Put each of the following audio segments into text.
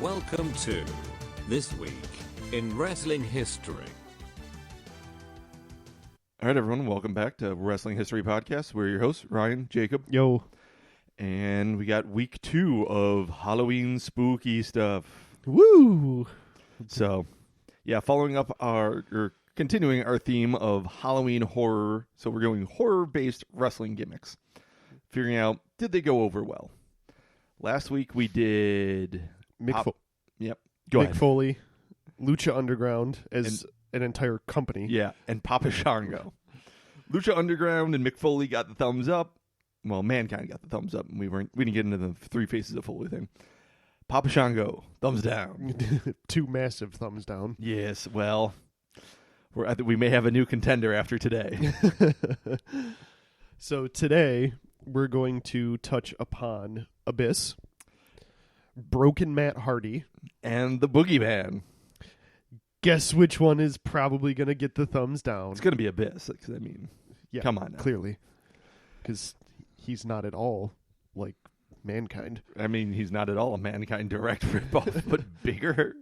Welcome to This Week in Wrestling History. All right, everyone, welcome back to Wrestling History Podcast. We're your hosts, Ryan, Jacob. Yo. And we got week 2 of Halloween spooky stuff. Woo! So, yeah, continuing our theme of Halloween horror. So we're going horror-based wrestling gimmicks. Figuring out, did they go over well? Last week we did... Yep. Go Mick ahead. Foley, Lucha Underground as an entire company. Yeah, and Papa Shango. Lucha Underground and Mick Foley got the thumbs up. Well, Mankind got the thumbs up, and we didn't get into the three faces of Foley thing. Papa Shango, thumbs down. 2 massive thumbs down. Yes, well, I think we may have a new contender after today. So today we're going to touch upon Abyss, Broken Matt Hardy, And the Boogeyman. Guess which one is probably going to get the thumbs down? It's going to be Abyss. I mean, Yeah, come on now. clearly. Because he's not at all like Mankind. I mean, he's not at all a Mankind direct ripoff, but bigger.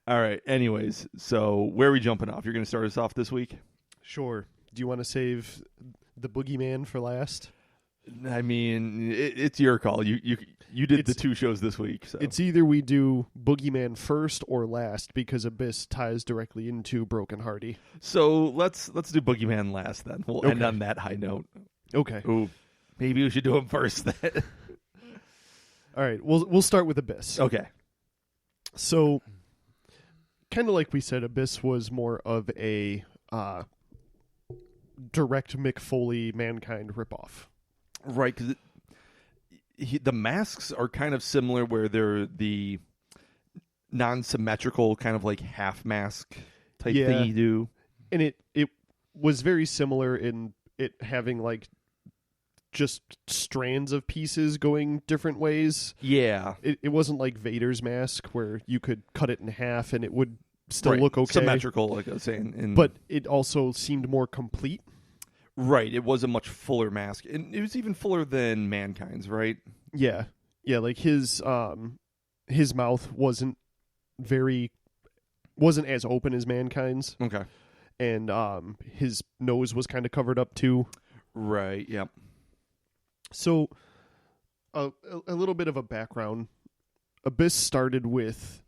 All right, anyways, so where are we jumping off? You're going to start us off this week? Sure. Do you want to save the Boogeyman for last? I mean, it's your call. You did the 2 shows this week. So. It's either we do Boogeyman first or last because Abyss ties directly into Broken Hardy. So let's do Boogeyman last then. We'll end on that high note. Okay. Ooh, maybe we should do him first then. All right. We'll start with Abyss. Okay. So, kind of like we said, Abyss was more of a direct Mick Foley Mankind ripoff. Right, because the masks are kind of similar where they're the non-symmetrical kind of like half mask type thing you do. And it was very similar in it having like just strands of pieces going different ways. Yeah. It wasn't like Vader's mask where you could cut it in half and it would still look okay. Symmetrical, like I was saying. But it also seemed more complete. Right, it was a much fuller mask. And it was even fuller than Mankind's, right? Yeah. Yeah, like his mouth wasn't as open as Mankind's. Okay. And his nose was kind of covered up too. Right, yep. So a little bit of a background. Abyss started with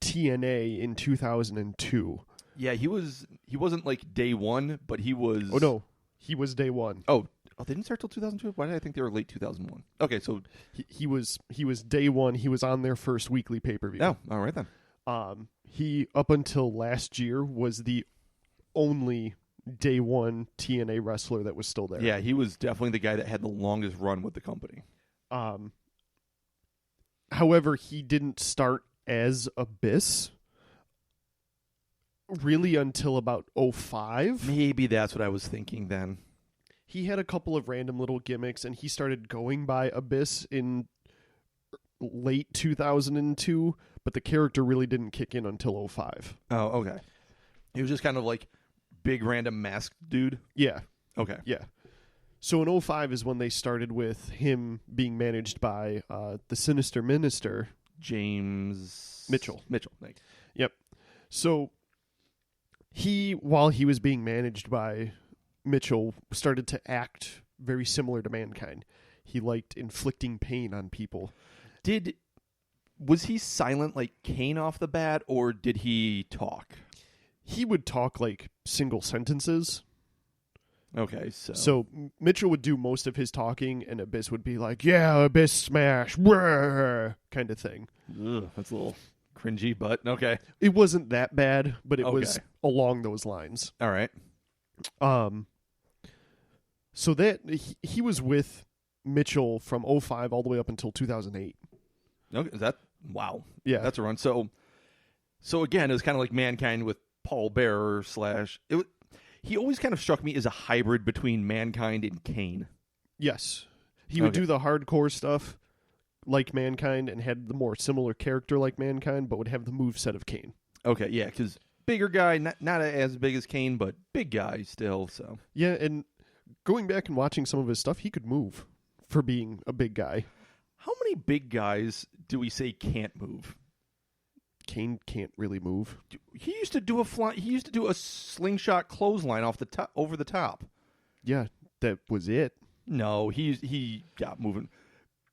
TNA in 2002. Yeah, he wasn't like day one, but he was... Oh, no. He was day one. Oh, they didn't start till 2002? Why did I think they were late 2001? Okay, so... He was day one. He was on their first weekly pay-per-view. Oh, all right then. He, up until last year, was the only day one TNA wrestler that was still there. Yeah, he was definitely the guy that had the longest run with the company. However, he didn't start as Abyss really until about 2005. Maybe that's what I was thinking then. He had a couple of random little gimmicks, and he started going by Abyss in late 2002, but the character really didn't kick in until 2005. Oh, okay. He was just kind of like big random masked dude? Yeah. Okay. Yeah. So in 2005 is when they started with him being managed by the Sinister Minister. James... Mitchell. Thanks. Yep. So while he was being managed by Mitchell, started to act very similar to Mankind. He liked inflicting pain on people. Was he silent like Kane off the bat, or did he talk? He would talk like single sentences. Okay, So Mitchell would do most of his talking, and Abyss would be like, yeah, Abyss smash, kind of thing. Ugh, that's a little cringy, but okay. It wasn't that bad, but it was along those lines. All right. So that he was with Mitchell from 2005 all the way up until 2008. Okay, wow. Yeah. That's a run. So again, it was kind of like Mankind with Paul Bearer / he always kind of struck me as a hybrid between Mankind and Kane. Yes. He would do the hardcore stuff like Mankind and had the more similar character like Mankind, but would have the moveset of Kane. Okay, yeah, because bigger guy, not as big as Kane, but big guy still. So yeah, and going back and watching some of his stuff, he could move for being a big guy. How many big guys do we say can't move? Kane can't really move. He used to do a slingshot clothesline off the top, over the top. Yeah, that was it. No, he got moving.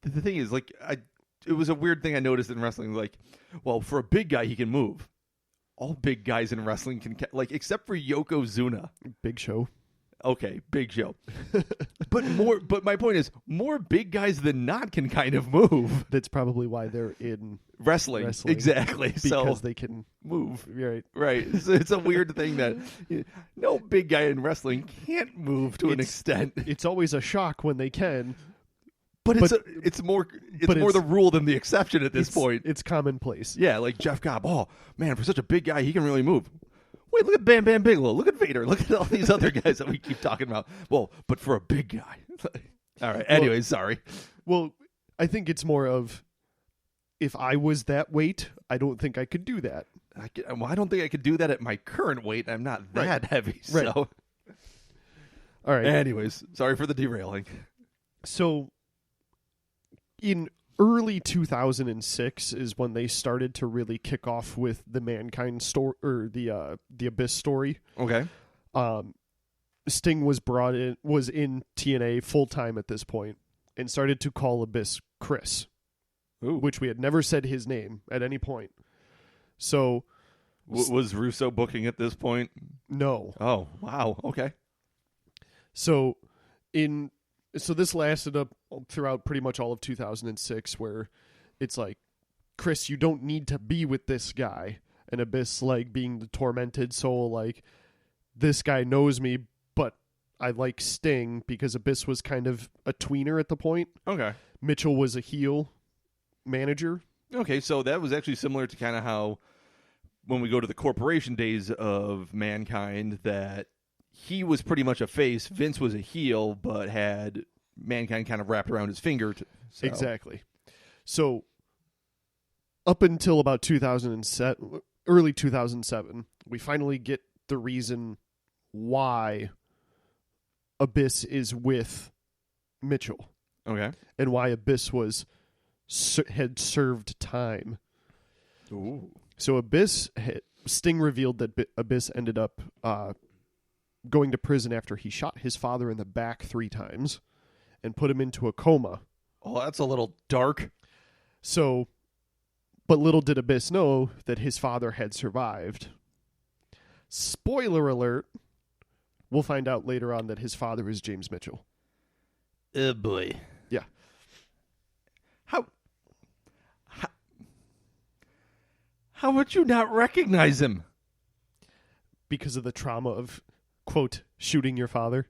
The thing is, like, it was a weird thing I noticed in wrestling. Like, well, for a big guy, he can move. All big guys in wrestling can, like, except for Yokozuna. Big Show. Okay, Big Show. But my point is, more big guys than not can kind of move. That's probably why they're in Wrestling. Exactly. Because they can move. Right. Right. It's a weird thing that no big guy in wrestling can't move to an extent. It's always a shock when they can. But it's more the rule than the exception at this point. It's commonplace. Yeah, like Jeff Cobb. Oh, man, for such a big guy, he can really move. Wait, look at Bam Bam Bigelow. Look at Vader. Look at all these other guys that we keep talking about. Well, but for a big guy. All right. Anyways, sorry. Well, I think it's more of, if I was that weight, I don't think I could do that. I don't think I could do that at my current weight. I'm not that heavy. Right. So. All right. Anyways, sorry for the derailing. So, in early 2006 is when they started to really kick off with the Mankind story, or the Abyss story. Okay. Sting was in TNA full time at this point and started to call Abyss Chris, which we had never said his name at any point. So, was Russo booking at this point? No. Oh, wow. Okay. So this lasted up throughout pretty much all of 2006, where it's like, Chris, you don't need to be with this guy. And Abyss, like, being the tormented soul, like, this guy knows me, but I like Sting, because Abyss was kind of a tweener at the point. Okay. Mitchell was a heel manager. Okay, so that was actually similar to kind of how, when we go to the corporation days of Mankind, that he was pretty much a face. Vince was a heel, but had Mankind kind of wrapped around his finger. So. Exactly. So, up until about 2007, early 2007, we finally get the reason why Abyss is with Mitchell. Okay. And why Abyss had served time. Ooh. So Sting revealed that Abyss ended up going to prison after he shot his father in the back 3 times and put him into a coma. Oh, that's a little dark. So, but little did Abyss know that his father had survived. Spoiler alert, we'll find out later on that his father is James Mitchell. Oh, boy. Yeah. How would you not recognize him? Because of the trauma of, quote, shooting your father?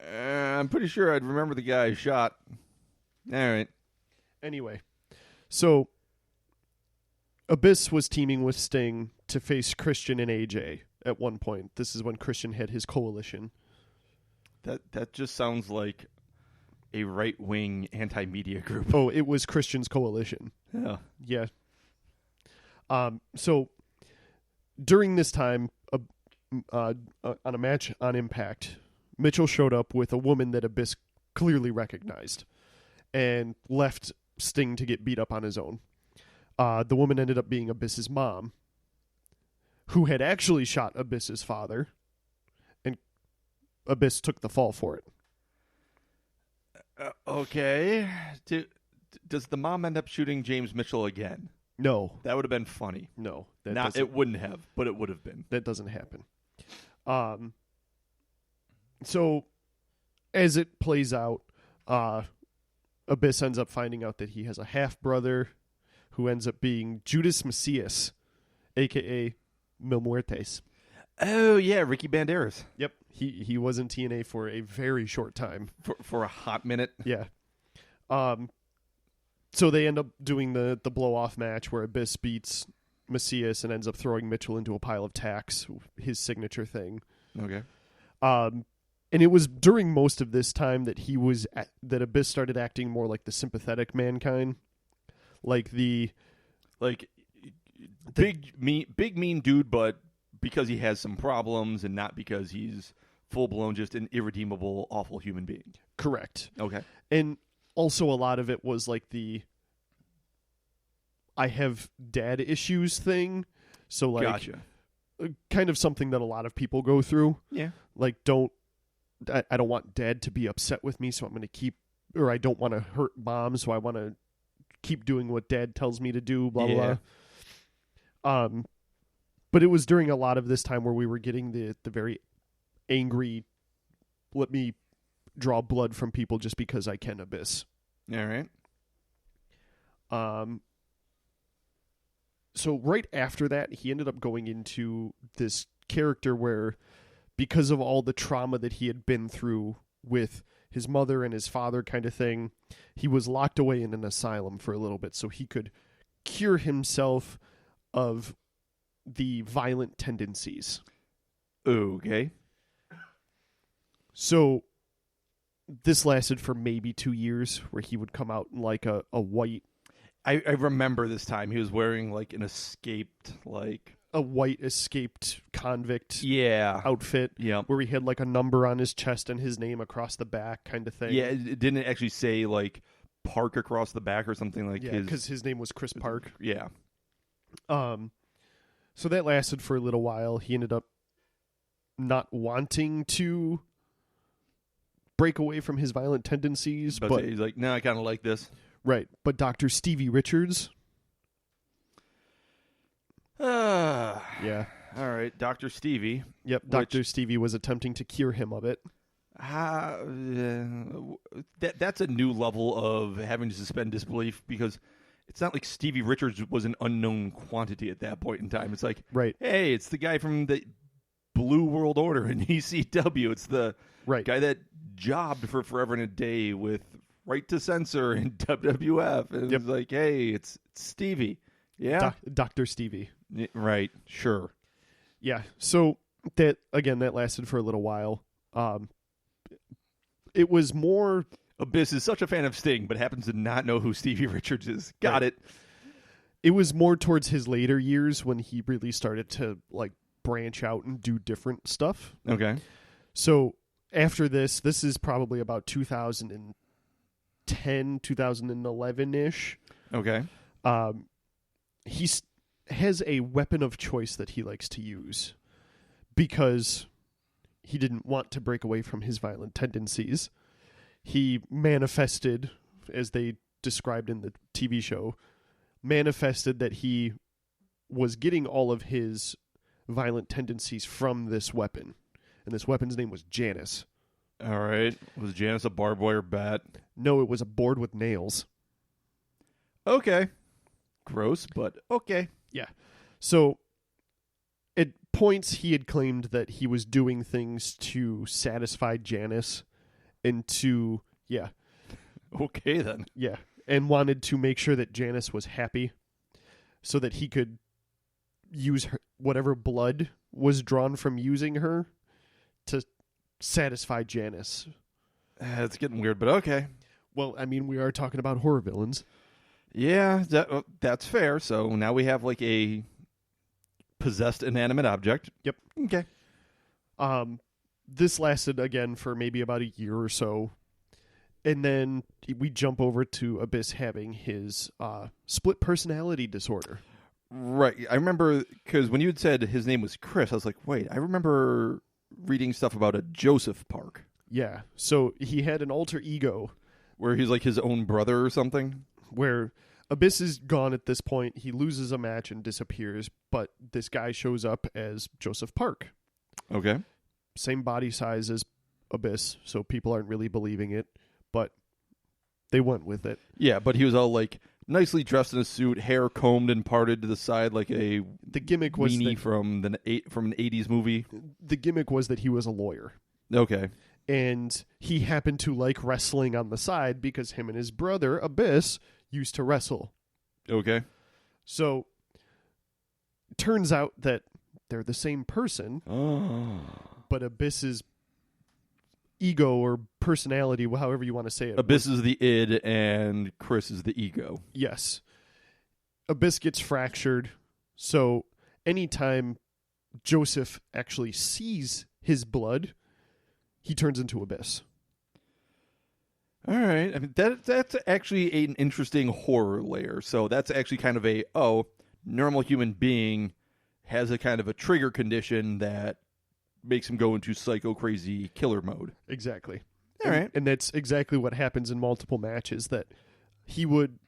I'm pretty sure I'd remember the guy who shot. All right. Anyway, so Abyss was teaming with Sting to face Christian and AJ at one point. This is when Christian had his coalition. That just sounds like a right-wing anti-media group. Oh, it was Christian's coalition. Yeah. Yeah. So during this time, on a match on Impact, Mitchell showed up with a woman that Abyss clearly recognized and left Sting to get beat up on his own. The woman ended up being Abyss's mom, who had actually shot Abyss's father, and Abyss took the fall for it. Okay. Does the mom end up shooting James Mitchell again? No. That would have been funny. No. It wouldn't have, but it would have been. That doesn't happen. So, as it plays out, Abyss ends up finding out that he has a half-brother who ends up being Judas Macias, a.k.a. Mil Muertes. Oh, yeah, Ricky Banderas. Yep. He was in TNA for a very short time. For a hot minute. Yeah. So they end up doing the blow-off match where Abyss beats Macias and ends up throwing Mitchell into a pile of tacks, his signature thing. Okay. And it was during most of this time that that Abyss started acting more like the sympathetic Mankind, big mean dude, but because he has some problems and not because he's full-blown just an irredeemable, awful human being. Correct. Okay. And also a lot of it was like the I have dad issues thing. So like Gotcha. kind of something that a lot of people go through. Yeah. Like I don't want dad to be upset with me, so I'm going to keep, or I don't want to hurt mom, so I want to keep doing what dad tells me to do, blah, Yeah. blah. But it was during a lot of this time where we were getting the very angry, let me draw blood from people just because I can Abyss. All right. So right after that, he ended up going into this character where, because of all the trauma that he had been through with his mother and his father kind of thing, he was locked away in an asylum for a little bit so he could cure himself of the violent tendencies. Okay. So this lasted for maybe 2 years, where he would come out in like a white... I remember this time. He was wearing like an escaped, like... a white escaped convict Yeah. outfit, Yeah. where he had like a number on his chest and his name across the back kind of thing. Yeah, it didn't actually say like Park across the back or something like Yeah, because his name was Chris Park. Yeah. So that lasted for a little while. He ended up not wanting to break away from his violent tendencies, but he's like, no, I kind of like this. right. But Dr. Stevie Richards, yeah, All right, Dr. Stevie. yep, Dr. Stevie was attempting to cure him of it. That's a new level of having to suspend disbelief, because it's not like Stevie Richards was an unknown quantity at that point in time. It's like, Right, hey, it's the guy from the Blue World Order in ECW. It's the right. guy that jobbed for Forever and a Day with Right to Censor in WWF. And Yep. it's like, hey, it's Stevie. Yeah? Dr. Stevie. Right, sure. Yeah. So that lasted for a little while. It was more... Abyss is such a fan of Sting, but happens to not know who Stevie Richards is. Got Right. it. It was more towards his later years when he really started to like branch out and do different stuff. Okay. So after this is probably about 2010, 2011-ish. Okay. He has a weapon of choice that he likes to use because he didn't want to break away from his violent tendencies. He manifested, as they described in the TV show, manifested that he was getting all of his violent tendencies from this weapon. And this weapon's name was Janice. All right. Was Janice a barbed wire bat? No, it was a board with nails. Okay. Gross, but okay. Yeah. So at points he had claimed that he was doing things to satisfy Janice and to, Okay, then. and wanted to make sure that Janice was happy so that he could use whatever blood was drawn from using her to satisfy Janice. It's getting weird, but okay. Well, I mean, we are talking about horror villains. Yeah, that's fair. So now we have like a possessed inanimate object. Yep. Okay. This lasted again for maybe about a year or so. And then we jump over to Abyss having his split personality disorder. Right. I remember, because when you had said his name was Chris, I was like, wait, I remember reading stuff about a Joseph Park. Yeah. So he had an alter ego Where he's like his own brother or something. where Abyss is gone at this point. He loses a match and disappears, but this guy shows up as Joseph Park. Okay. Same body size as Abyss, so people aren't really believing it, but they went with it. Yeah, but he was all like nicely dressed in a suit, hair combed and parted to the side like a The gimmick was weenie that, from an 80s movie. the gimmick was that he was a lawyer. Okay. And he happened to like wrestling on the side because him and his brother, Abyss, used to wrestle. Okay. So, turns out that they're the same person, Oh. but Abyss's ego or personality, however you want to say it. Abyss is the id and Chris is the ego. Yes. Abyss gets fractured, so anytime Joseph actually sees his blood, he turns into Abyss. All right. I mean, that's actually an interesting horror layer. So that's actually kind of normal human being has a kind of a trigger condition that makes him go into psycho crazy killer mode. Exactly. All right. And that's exactly what happens in multiple matches, that he would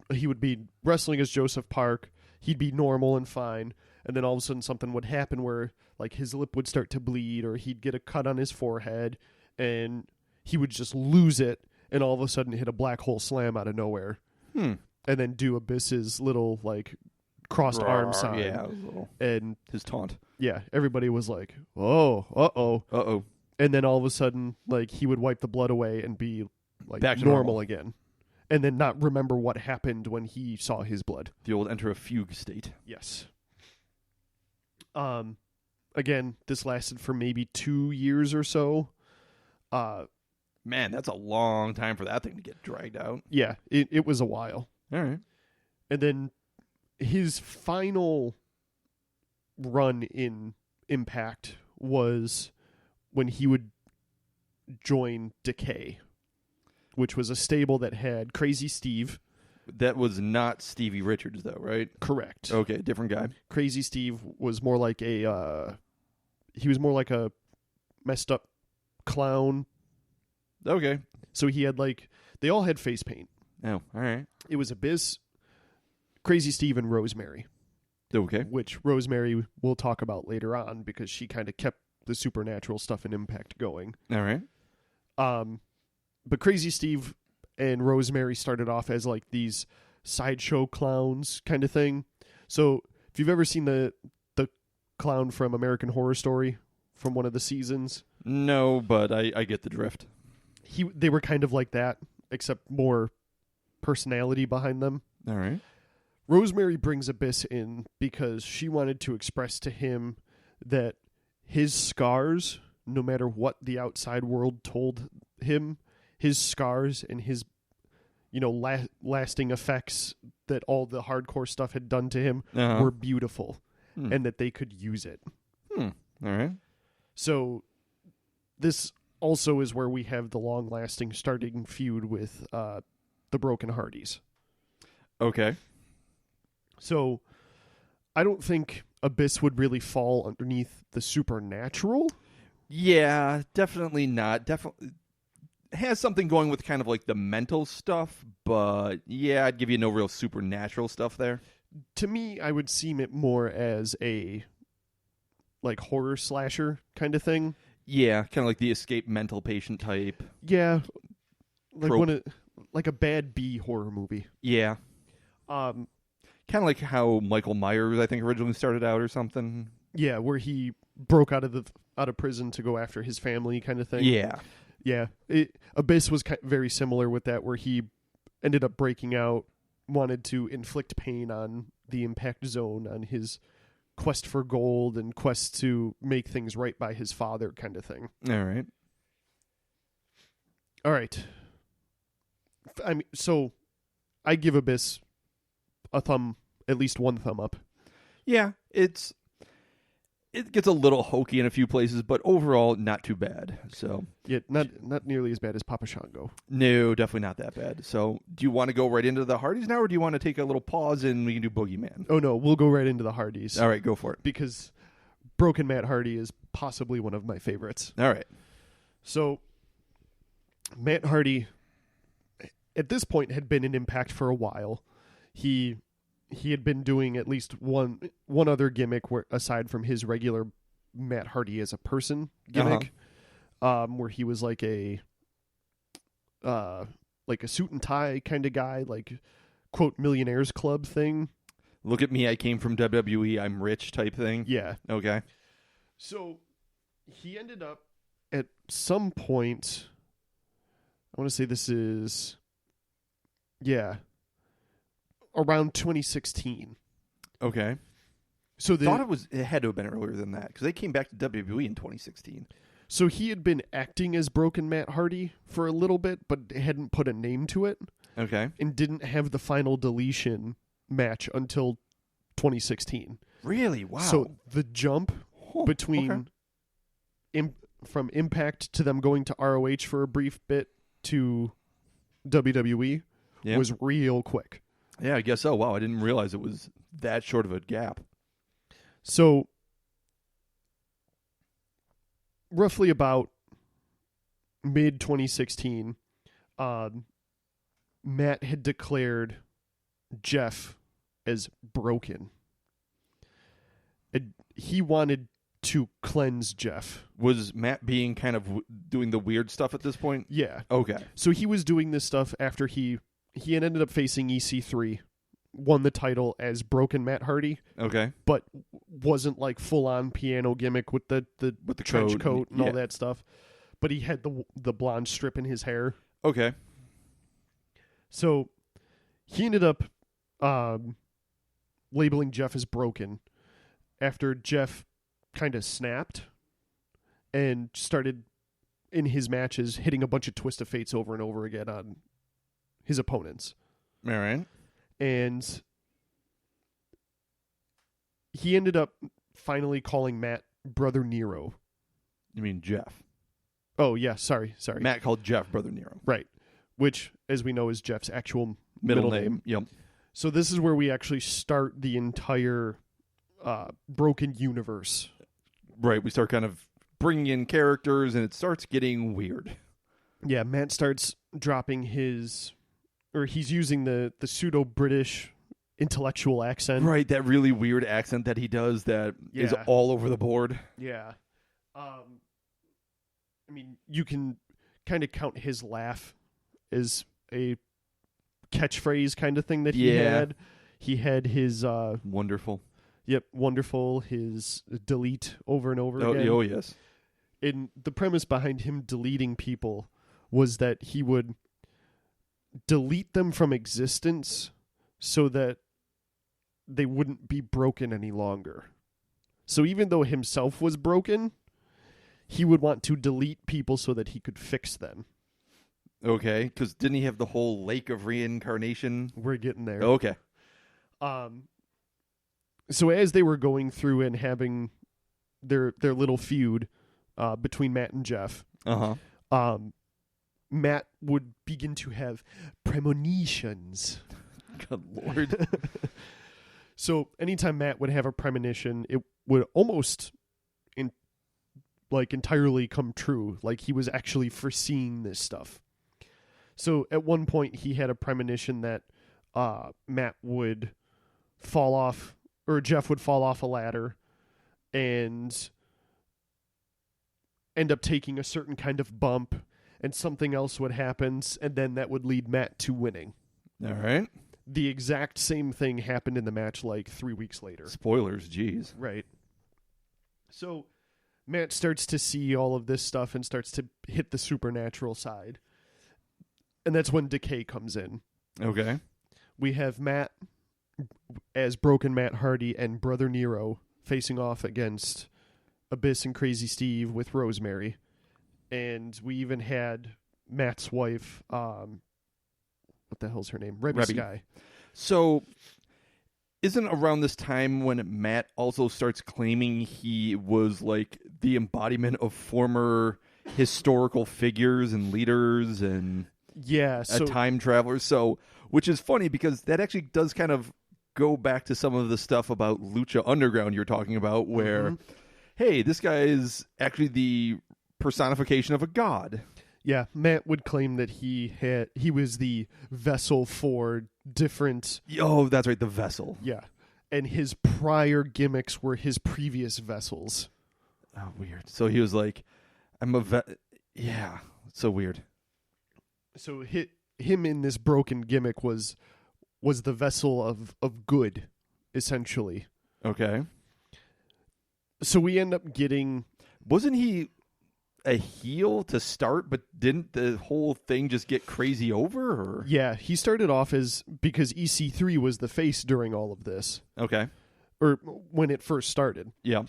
be wrestling as Joseph Park, he'd be normal and fine, and then all of a sudden something would happen where like his lip would start to bleed, or he'd get a cut on his forehead, and he would just lose it, and all of a sudden hit a black hole slam out of nowhere. And then do Abyss's little like crossed arm sign. Yeah, and his taunt. yeah, everybody was like, "Oh, Uh-oh. and then all of a sudden, like, he would wipe the blood away and be like Back to normal normal again, and then not remember what happened when he saw his blood. The old enter a fugue state. Yes. Again, this lasted for maybe 2 years or so. Man, that's a long time for that thing to get dragged out. Yeah, it was a while. All right. And then his final run in Impact was when he would join Decay, which was a stable that had Crazy Steve. That was not Stevie Richards, though, right? Correct. Okay, different guy. Crazy Steve was more like a messed up clown. Okay. So he had they all had face paint. Oh, all right. It was Abyss, Crazy Steve, and Rosemary. Okay. Which Rosemary we'll talk about later on because she kind of kept the supernatural stuff in Impact going. All right. But Crazy Steve and Rosemary started off as like these sideshow clowns kind of thing. So if you've ever seen the clown from American Horror Story from one of the seasons, no, but I get the drift. They were kind of like that, except more personality behind them. All right. Rosemary brings Abyss in because she wanted to express to him that his scars, no matter what the outside world told him, his scars and his, lasting effects that all the hardcore stuff had done to him were beautiful and that they could use it. All right. So this also is where we have the long-lasting starting feud with the Broken Hardys. Okay. So I don't think Abyss would really fall underneath the supernatural. Yeah, definitely not. Definitely has something going with kind of like the mental stuff, but yeah, I'd give you no real supernatural stuff there. To me, I would see it more as a horror slasher kind of thing. Yeah, kind of like the escape mental patient type. Yeah, Trope. like a bad B horror movie. Yeah. Kind of like how Michael Myers, I think, originally started out or something. Yeah, where he broke out of prison to go after his family kind of thing. Yeah. Yeah. Abyss was very similar with that, where he ended up breaking out, wanted to inflict pain on the Impact Zone, on his quest for gold and quest to make things right by his father kind of thing. All right. All right. I mean, so I give Abyss at least one thumb up. Yeah, it gets a little hokey in a few places, but overall not too bad. So yeah, not nearly as bad as Papa Shango. No, definitely not that bad. So do you want to go right into the Hardys now, or do you want to take a little pause and we can do Boogeyman? Oh no, we'll go right into the Hardys. All right, go for it. Because Broken Matt Hardy is possibly one of my favorites. All right. So Matt Hardy, at this point, had been in Impact for a while. He had been doing at least one other gimmick aside from his regular Matt Hardy as a person gimmick, where he was like a suit and tie kind of guy, like quote Millionaires Club thing. Look at me, I came from WWE, I'm rich type thing. Yeah. Okay. So he ended up at some point, I want to say this is, around 2016. Okay. So it had to have been earlier than that because they came back to WWE in 2016. So he had been acting as Broken Matt Hardy for a little bit, but hadn't put a name to it. Okay. And didn't have the final deletion match until 2016. Really? Wow. So the jump between from Impact to them going to ROH for a brief bit to WWE Yeah. was real quick. Yeah, I guess so. Wow, I didn't realize it was that short of a gap. So, roughly about mid 2016, Matt had declared Jeff as broken. He wanted to cleanse Jeff. Was Matt being kind of doing the weird stuff at this point? Yeah. Okay. So he was doing this stuff after he had ended up facing EC3, won the title as Broken Matt Hardy, Okay. but wasn't like full on piano gimmick with the trench coat and all that stuff. But he had the blonde strip in his hair. Okay. So he ended up labeling Jeff as broken after Jeff kind of snapped and started in his matches hitting a bunch of twist of fates over and over again on his opponents. All right. And he ended up finally calling Matt Brother Nero. You mean Jeff? Oh, yeah, sorry. Matt called Jeff Brother Nero. Right. Which, as we know, is Jeff's actual Middle name. Yep. So this is where we actually start the entire Broken universe. Right. We start kind of bringing in characters, and it starts getting weird. Yeah, Matt starts dropping he's using the pseudo-British intellectual accent. Right. That really weird accent that he does that is Yeah. all over the board. Yeah. I mean, you can kind of count his laugh as a catchphrase kind of thing that he had. He had his Wonderful. wonderful, his delete over and over again. Oh, yes. And the premise behind him deleting people was that he would delete them from existence so that they wouldn't be broken any longer. So even though himself was broken, he would want to delete people so that he could fix them. Okay, because didn't he have the whole lake of reincarnation? We're getting there. Okay. So as they were going through and having their little feud between Matt and Jeff, Matt would begin to have premonitions. Good Lord. So anytime Matt would have a premonition, it would almost entirely come true. Like he was actually foreseeing this stuff. So at one point he had a premonition that Matt would fall off, or Jeff would fall off a ladder and end up taking a certain kind of bump, and something else would happen, and then that would lead Matt to winning. All right. The exact same thing happened in the match like 3 weeks later. Spoilers, geez. Right. So Matt starts to see all of this stuff and starts to hit the supernatural side. And that's when Decay comes in. Okay. We have Matt as Broken Matt Hardy and Brother Nero facing off against Abyss and Crazy Steve with Rosemary. And we even had Matt's wife, what the hell's her name? Rebby Sky. So, isn't around this time when Matt also starts claiming he was like the embodiment of former historical figures and leaders and so time travelers? So, which is funny because that actually does kind of go back to some of the stuff about Lucha Underground you're talking about, where, hey, this guy is actually the personification of a god. Yeah, Matt would claim that he was the vessel for different... Oh, that's right, the vessel. Yeah, and his prior gimmicks were his previous vessels. Oh, weird. So he was like, yeah, so weird. So him in this broken gimmick was the vessel of good, essentially. Okay. So we end up getting... Wasn't he a heel to start, but didn't the whole thing just get crazy over? Or? Yeah, he started off because EC3 was the face during all of this. Okay. Or when it first started. Yeah.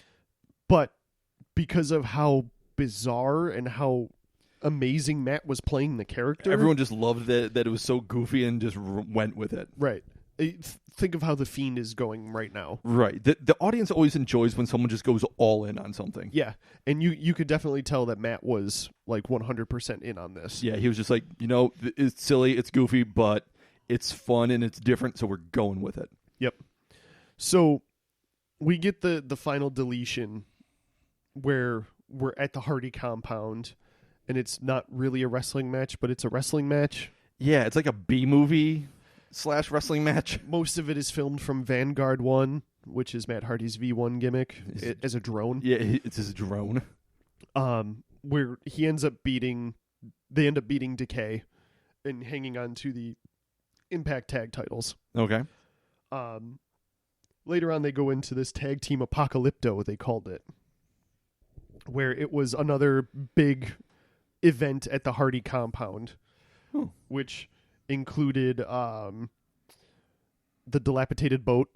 But because of how bizarre and how amazing Matt was playing the character. Everyone just loved that it was so goofy and just went with it. Right. Think of how The Fiend is going right now. Right. The audience always enjoys when someone just goes all in on something. Yeah, and you could definitely tell that Matt was like 100% in on this. Yeah, he was just like, it's silly, it's goofy, but it's fun and it's different, so we're going with it. Yep. So we get the final deletion where we're at the Hardy compound, and it's not really a wrestling match, but it's a wrestling match. Yeah, it's like a B-movie / wrestling match. Most of it is filmed from Vanguard 1, which is Matt Hardy's V1 gimmick, as a drone. Yeah, it's his drone. Where they end up beating Decay and hanging on to the Impact Tag titles. Okay. Later on, they go into this tag team Apocalypto, they called it, where it was another big event at the Hardy compound, which included the dilapidated boat.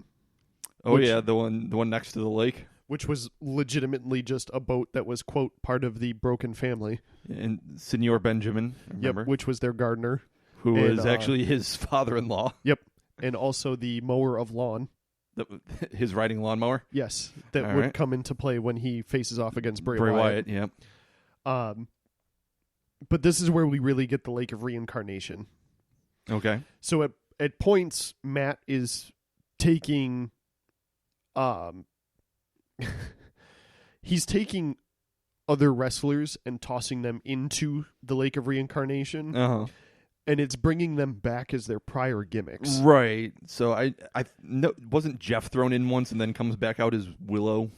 Oh, yeah, the one next to the lake. Which was legitimately just a boat that was, quote, part of the Broken family. And Senor Benjamin, remember? Yep, which was their gardener. Who was actually his father-in-law. Yep, and also the mower of lawn. His riding lawnmower? Yes, that All would right. come into play when he faces off against Bray Wyatt, yep. But this is where we really get the Lake of Reincarnation. Okay. So at points, Matt is taking... he's taking other wrestlers and tossing them into the Lake of Reincarnation, and it's bringing them back as their prior gimmicks. Right. So I no, wasn't Jeff thrown in once and then comes back out as Willow?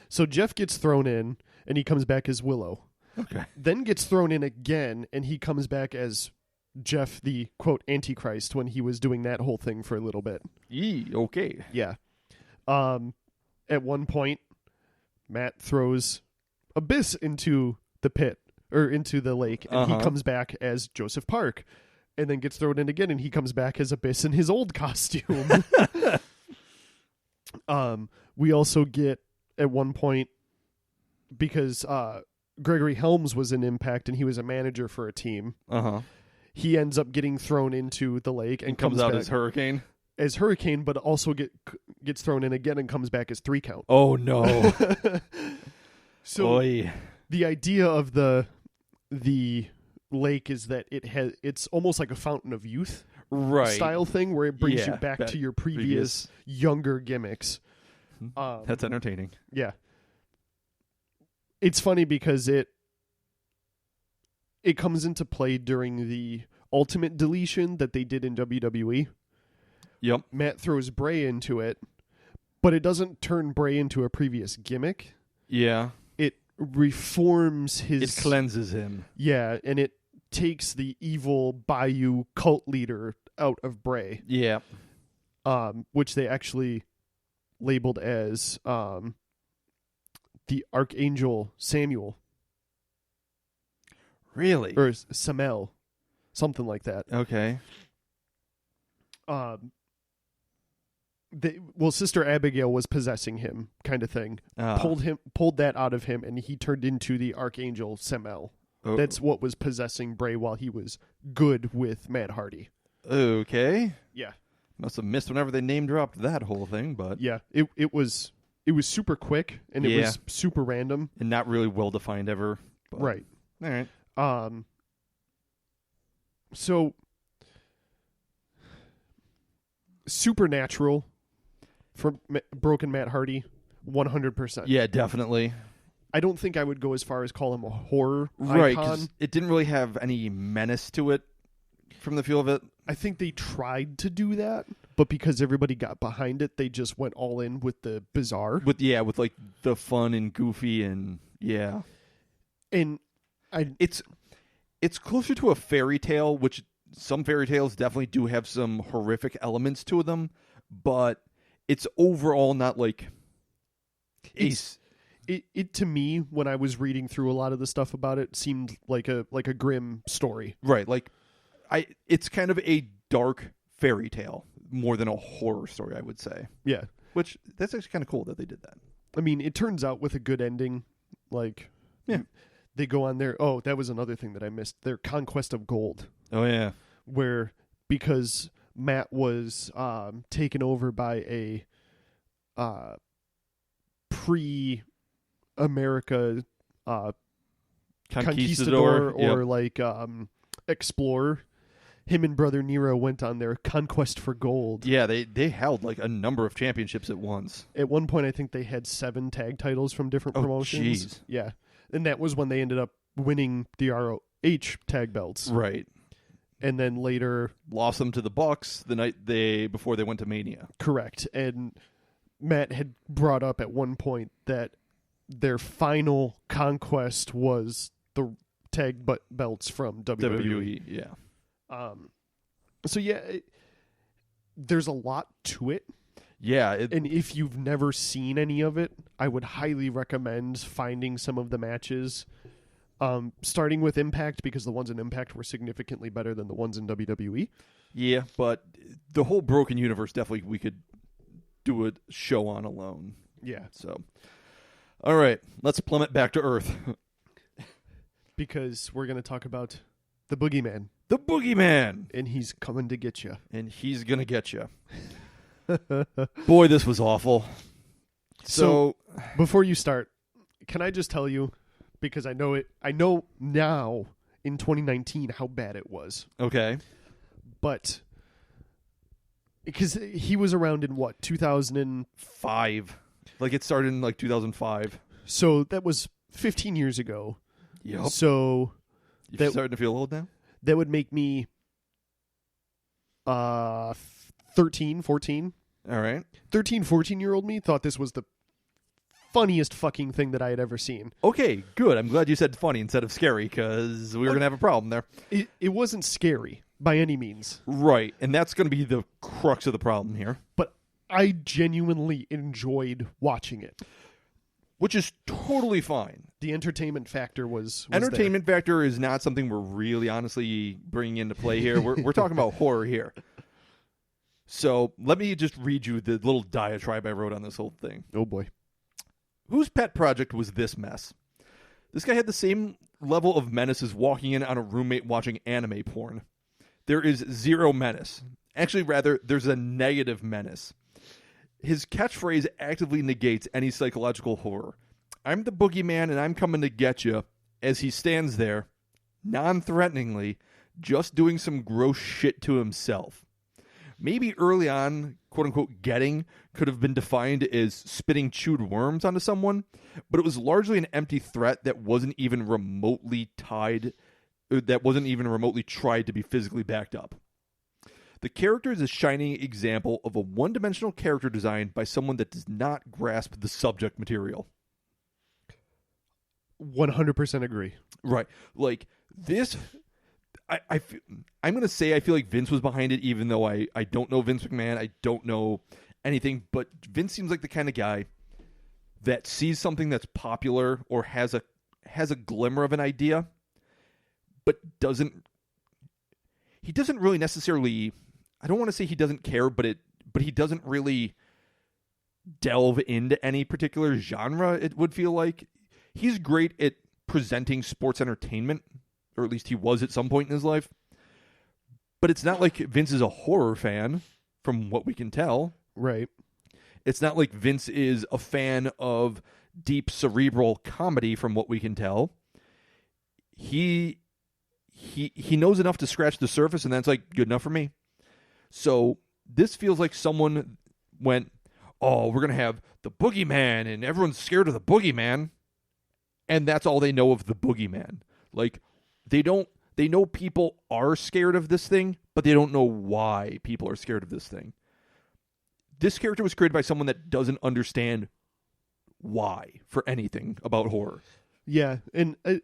So Jeff gets thrown in, and he comes back as Willow. Okay. Then gets thrown in again, and he comes back as Jeff, the, quote, Antichrist, when he was doing that whole thing for a little bit. Okay. Yeah. At one point, Matt throws Abyss into the pit, or into the lake, and he comes back as Joseph Park, and then gets thrown in again, and he comes back as Abyss in his old costume. We also get, at one point, because Gregory Helms was in Impact, and he was a manager for a team, he ends up getting thrown into the lake and comes out back as Hurricane. As Hurricane, but also gets thrown in again and comes back as 3 count. Oh no! So Oy. The idea of the lake is that it's almost like a fountain of youth style thing, where it brings you back to your previous younger gimmicks. That's entertaining. Yeah, it's funny because it comes into play during the Ultimate Deletion that they did in WWE. Yep. Matt throws Bray into it, but it doesn't turn Bray into a previous gimmick. Yeah. It reforms his... It cleanses him. Yeah, and it takes the evil Bayou cult leader out of Bray. Yeah. Which they actually labeled as the Archangel Samuel. Really? Or Samel. Something like that. Okay. Sister Abigail was possessing him, kind of thing. Pulled that out of him, and he turned into the Archangel Samel. Oh. That's what was possessing Bray while he was good with Matt Hardy. Okay. Yeah. Must have missed whenever they name dropped that whole thing, but yeah, it was super quick, and it was super random and not really well defined ever. But... Right. All right. So supernatural for Broken Matt Hardy, 100%. Yeah, definitely. I don't think I would go as far as call him a horror right, icon. 'cause it didn't really have any menace to it from the feel of it. I think they tried to do that, but because everybody got behind it, they just went all in with the bizarre. With like the fun and goofy and yeah. And it's closer to a fairy tale, which some fairy tales definitely do have some horrific elements to them, but it's overall not like It to me, when I was reading through a lot of the stuff about it, seemed like a grim story. Right, like it's kind of a dark fairy tale more than a horror story, I would say. Yeah. Which that's actually kind of cool that they did that. I mean, it turns out with a good ending, like they go on their that was another thing that I missed, their Conquest of Gold. Oh yeah. Where because Matt was taken over by a pre-America conquistador or yep. explorer. Him and Brother Nero went on their conquest for gold. Yeah, they held like a number of championships at once. At one point, I think they had 7 tag titles from different promotions. Jeez. Yeah, and that was when they ended up winning the ROH tag belts. Right. And then later Lost them to the Bucks the night before they went to Mania. Correct. And Matt had brought up at one point that their final conquest was the tag belts from WWE. Yeah. So yeah, there's a lot to it. Yeah. And if you've never seen any of it, I would highly recommend finding some of the matches. Starting with Impact, because the ones in Impact were significantly better than the ones in WWE. Yeah, but the whole Broken Universe, definitely we could do a show on alone. Yeah. So, all right, let's plummet back to Earth. Because we're going to talk about the Boogeyman. The Boogeyman! And he's coming to get you. And he's going to get you. Boy, this was awful. So, before you start, can I just tell you, because I know now in 2019 how bad it was. Okay. But because he was around in what, 2005? Like it started in like 2005. So that was 15 years ago. Yep. So you're starting to feel old now? That would make me 13, 14. All right. 13, 14-year-old me thought this was the funniest fucking thing that I had ever seen. Okay, good. I'm glad you said funny instead of scary, because we were going to have a problem there. It wasn't scary by any means. Right, and that's going to be the crux of the problem here. But I genuinely enjoyed watching it. Which is totally fine. The entertainment factor was entertainment factor is not something we're really honestly bringing into play here. We're talking about horror here. So let me just read you the little diatribe I wrote on this whole thing. Oh boy. Whose pet project was this mess? This guy had the same level of menace as walking in on a roommate watching anime porn. There is zero menace. Actually, rather, there's a negative menace. His catchphrase actively negates any psychological horror. I'm the boogeyman and I'm coming to get you, as he stands there, non-threateningly, just doing some gross shit to himself. Maybe early on, quote-unquote, getting could have been defined as spitting chewed worms onto someone, but it was largely an empty threat that wasn't even remotely tried to be physically backed up. The character is a shining example of a one-dimensional character design by someone that does not grasp the subject material. 100% agree. Right. Like, this... I'm going to say I feel like Vince was behind it, even though I don't know Vince McMahon. I don't know anything, but Vince seems like the kind of guy that sees something that's popular or has a glimmer of an idea, but he doesn't really necessarily, I don't want to say he doesn't care, but he doesn't really delve into any particular genre, it would feel like. He's great at presenting sports entertainment, or at least he was at some point in his life. But it's not like Vince is a horror fan, from what we can tell. Right. It's not like Vince is a fan of deep cerebral comedy, from what we can tell. He knows enough to scratch the surface, and that's like good enough for me. So this feels like someone went, oh, we're going to have the boogeyman, and everyone's scared of the boogeyman. And that's all they know of the boogeyman. Like, they know people are scared of this thing, but they don't know why people are scared of this thing. This character was created by someone that doesn't understand why for anything about horror. Yeah, and I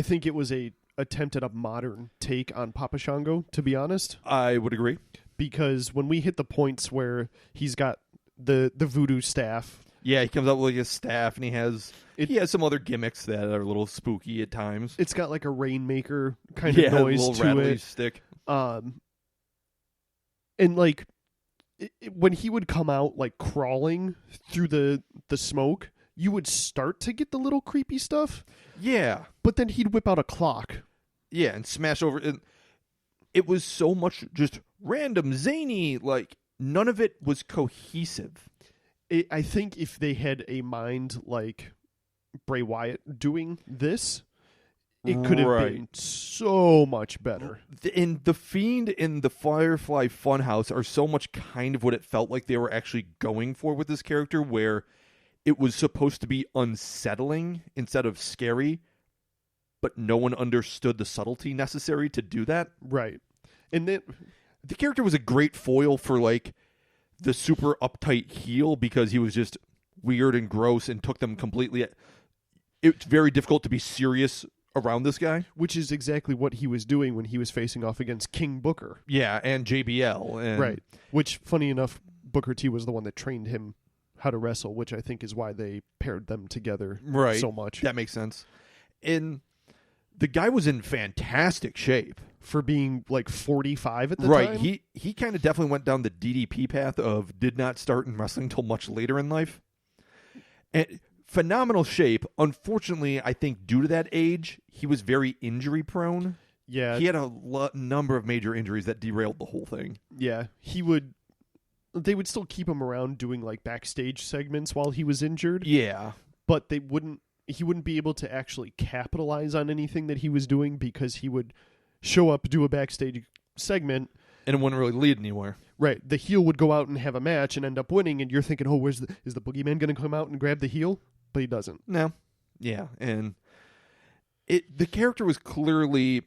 think it was a attempt at a modern take on Papa Shango, to be honest. I would agree. Because when we hit the points where he's got the voodoo staff. Yeah, he comes up with like his staff, and he has some other gimmicks that are a little spooky at times. It's got like a rainmaker kind of noise a little to rattly it. Stick. And like when he would come out like crawling through the smoke, you would start to get the little creepy stuff. Yeah, but then he'd whip out a clock. Yeah, and smash over. it was so much just random, zany, like none of it was cohesive. I think if they had a mind like Bray Wyatt doing this, it could have been so much better. And The Fiend and the Firefly Funhouse are so much kind of what it felt like they were actually going for with this character, where it was supposed to be unsettling instead of scary, but no one understood the subtlety necessary to do that. Right. And then the character was a great foil for like the super uptight heel because he was just weird and gross and took them completely. It's very difficult to be serious around this guy. Which is exactly what he was doing when he was facing off against King Booker. Yeah, and JBL. And right. Which, funny enough, Booker T was the one that trained him how to wrestle, which I think is why they paired them together so much. That makes sense. And the guy was in fantastic shape. For being like 45 at the time? Right. He kind of definitely went down the DDP path of did not start in wrestling until much later in life. And phenomenal shape. Unfortunately, I think due to that age, he was very injury prone. Yeah. He had a number of major injuries that derailed the whole thing. Yeah. They would still keep him around doing like backstage segments while he was injured. Yeah. But he wouldn't be able to actually capitalize on anything that he was doing because he would show up, do a backstage segment, and it wouldn't really lead anywhere. Right. The heel would go out and have a match and end up winning, and you're thinking, oh, is the boogeyman going to come out and grab the heel? But he doesn't. No. Yeah. And the character was clearly,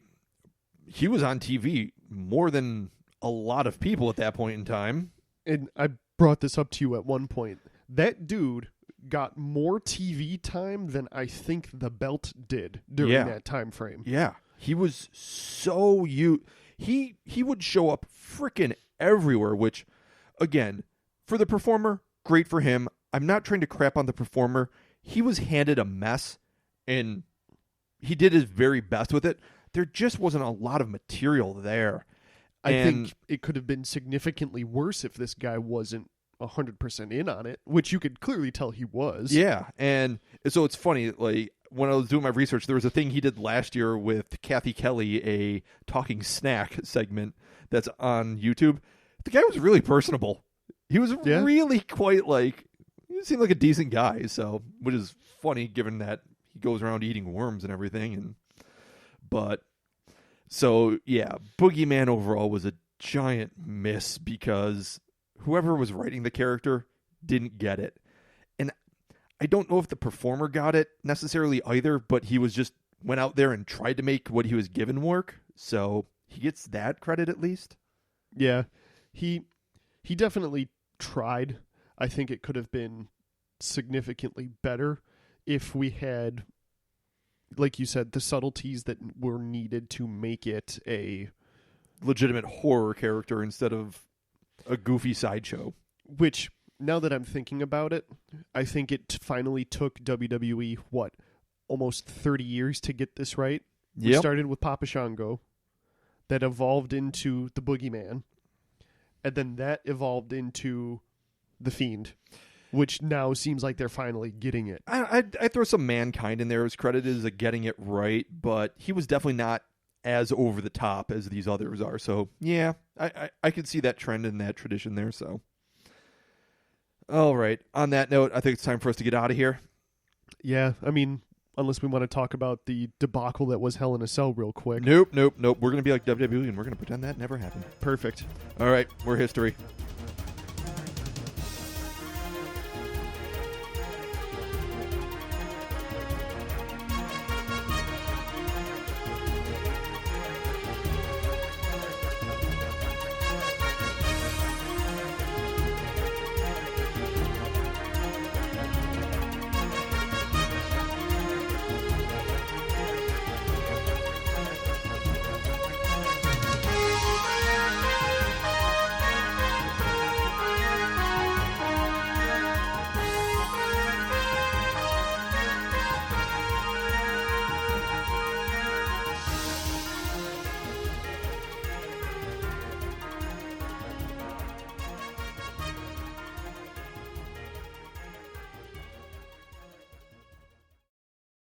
he was on TV more than a lot of people at that point in time. And I brought this up to you at one point. That dude got more TV time than I think the belt did during that time frame. Yeah. He was so he would show up freaking everywhere, which, again, for the performer, great for him. I'm not trying to crap on the performer. He was handed a mess, and he did his very best with it. There just wasn't a lot of material there. I think it could have been significantly worse if this guy wasn't 100% in on it, which you could clearly tell he was. Yeah, and so it's funny, like, when I was doing my research, there was a thing he did last year with Kathy Kelly, a talking snack segment that's on YouTube. The guy was really personable. He was really quite like, he seemed like a decent guy, so, which is funny given that he goes around eating worms and everything. So, yeah, Boogeyman overall was a giant miss because whoever was writing the character didn't get it. And I don't know if the performer got it necessarily either, but he went out there and tried to make what he was given work. So he gets that credit at least. Yeah, he definitely tried. I think it could have been significantly better if we had, like you said, the subtleties that were needed to make it a legitimate horror character instead of a goofy sideshow. Which, now that I'm thinking about it, I think it finally took WWE, almost 30 years to get this right? We started with Papa Shango, that evolved into the Boogeyman, and then that evolved into the Fiend, which now seems like they're finally getting it. I throw some Mankind in there as credit as getting it right, but he was definitely not as over the top as these others are. So, yeah, I could see that trend in that tradition there. So, all right. On that note, I think it's time for us to get out of here. Yeah, I mean, unless we want to talk about the debacle that was Hell in a Cell real quick. Nope. We're going to be like WWE, and we're going to pretend that never happened. Perfect. All right. We're history.